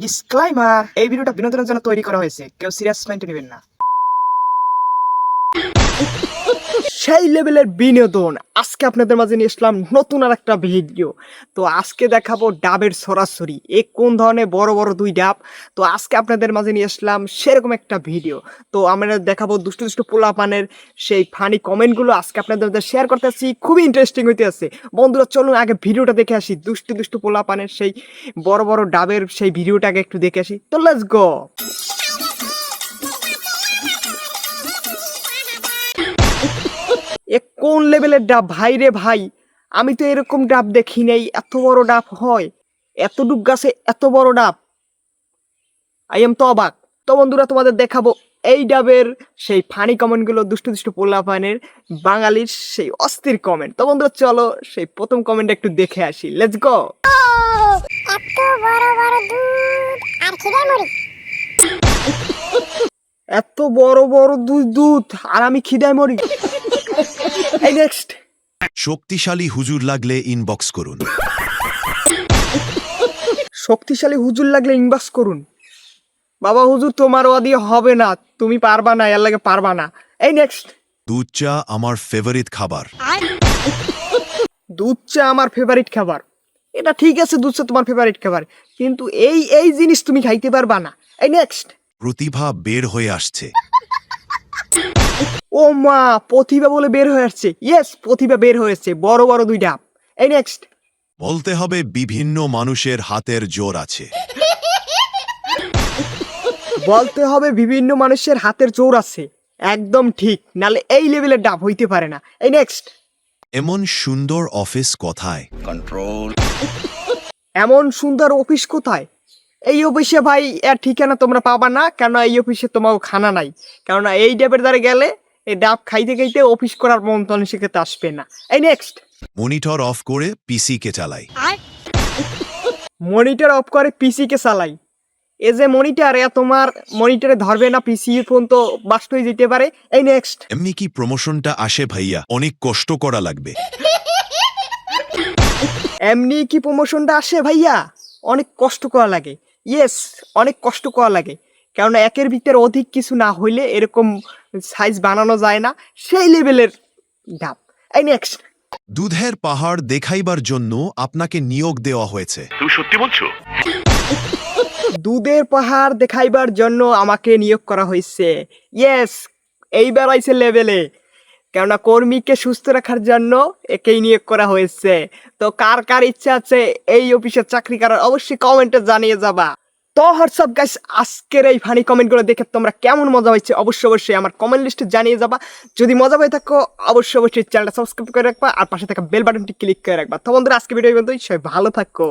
Disclaimer, এই ভিডিওটা বিনোদনের জন্য তৈরি করা হয়েছে, কেউ সিরিয়াস মাইন্ডে নেবেন না। সেই লেভেলের বিনোদন আজকে আপনাদের মাঝে নিয়ে আসলাম নতুন আর একটা ভিডিও। তো আজকে দেখাবো ডাবের সরাসরি এ কোন ধরনের বড় বড় দুই ডাব। তো আজকে আপনাদের মাঝে নিয়ে আসলাম সেরকম একটা ভিডিও। তো আমরা দেখাবো দুষ্টু দুষ্টু পোলাপানের সেই ফানি কমেন্টগুলো আজকে আপনাদের মধ্যে শেয়ার করতেছি, খুবই ইন্টারেস্টিং হইতে আছে। বন্ধুরা চলুন আগে ভিডিওটা দেখে আসি, দুষ্টু দুষ্টু পোলাপানের সেই বড় বড় ডাবের সেই ভিডিওটাকে একটু দেখে আসি। তো লেটস গো। এ কোন লেভেলের ডাব ভাই রে ভাই, আমি তো এরকম ডাব দেখি নাই। এত বড় ডাব হয়, এত ডুব গাছে এত বড় ডাব, আই এম তো অবাক। তো বন্ধুরা তোমাদের দেখাবো এই ডাবের সেই ফানি কমেন্টগুলো, দুষ্টু দুষ্টু পোলাপানের বাঙালির সেই অস্থির কমেন্ট। তো বন্ধুরা চলো সেই প্রথম কমেন্ট একটু দেখে আসি, লেটস গো। এত বড় বড় দুধ আর আমি খিদায় মরি। এই নেক্সট। শক্তিশালী হুজুর লাগলে ইনবক্স করুন। শক্তিশালী হুজুর লাগলে ইনবক্স করুন। বাবা হুজুর তোমার ওয়া দিয়ে হবে না, তুমি পারবা না, এর লাগে পারবা না। এই নেক্সট। দুধ চা আমার ফেভারিট খাবার। দুধ চা আমার ফেভারিট খাবার, এটা ঠিক আছে, দুধ চা তোমার ফেভারিট খাবার, কিন্তু এই এই জিনিস তুমি খাইতে পারবা না। এই নেক্সট। প্রতিভা বের হয়ে আসছে। ও মা, প্রতিভা বলে বের হয়ে আসছে। ইয়েস, প্রতিভা বের হয়েছে, বড় বড় দুই ডাব। এই নেক্সট। বলতে হবে বিভিন্ন মানুষের হাতের জোর আছে। বলতে হবে বিভিন্ন মানুষের হাতের জোর আছে, একদম ঠিক, নালে এই লেভেলের ডাব হইতে পারে না। এই নেক্সট। এমন সুন্দর অফিস কোথায়? এমন সুন্দর অফিস কোথায়? এই অফিসে ভাই এর ঠিকানা তোমরা পাবা না, কেন এই অফিসে তোমার খানা নাই। কেননা এই ডাবের দ্বারা গেলে এই ডাব খাইতে খাইতে অফিস করার মন তখন শিখতে আসবে না। এই নেক্সট। মনিটর অফ করে পিসি কে চালাই। মনিটর অফ করে পিসি কে চালাই। এ যে মনিটর, এ তোমার মনিটরে ধরবে না, পিসি ফোন তো বাস্ট হয়ে যেতে পারে। এই নেক্সট। এমনি কি প্রমোশনটা আসে ভাইয়া? অনেক কষ্ট করা লাগবে। এমনি কি প্রমোশনটা আসে ভাইয়া? অনেক কষ্ট করা লাগে। ইয়েস, অনেক কষ্ট করা লাগে, কেননা একের ভিতরে অধিক কিছু না হইলে এরকম সাইজ বানানো যায় না, সেই লেভেলের ডাব। এই নেক্সট। দুধের পাহাড় দেখাইবার জন্য আপনাকে নিয়োগ দেওয়া হয়েছে। তুমি সত্যি বলছো? দুধের পাহাড় দেখাইবার জন্য আমাকে নিয়োগ করা হয়েছে। ইয়েস, এইবার আইছে লেভেলে, কেননা কর্মীকে সুস্থ রাখার জন্য একেই নিয়োগ করা হয়েছে। তো কার কার ইচ্ছা আছে এই অফিসে চাকরি করার, অবশ্যই কমেন্টে জানিয়ে যাবা। তো হোয়াটসঅ্যাপ গাইস, আজকের এই ফানি কমেন্টগুলো দেখে তোমরা কেমন মজা হয়েছে অবশ্যই আমার কমেন্ট লিস্টে জানিয়ে যাবা। যদি মজা পেয়ে থাকো অবশ্যই চ্যানেলটা সাবস্ক্রাইব করে রাখবা আর পাশে থাকা বেল বাটনটি ক্লিক করে রাখবা। তো বন্ধুরা আজকে ভিডিও পর্যন্তই, সবাই ভালো থাকো।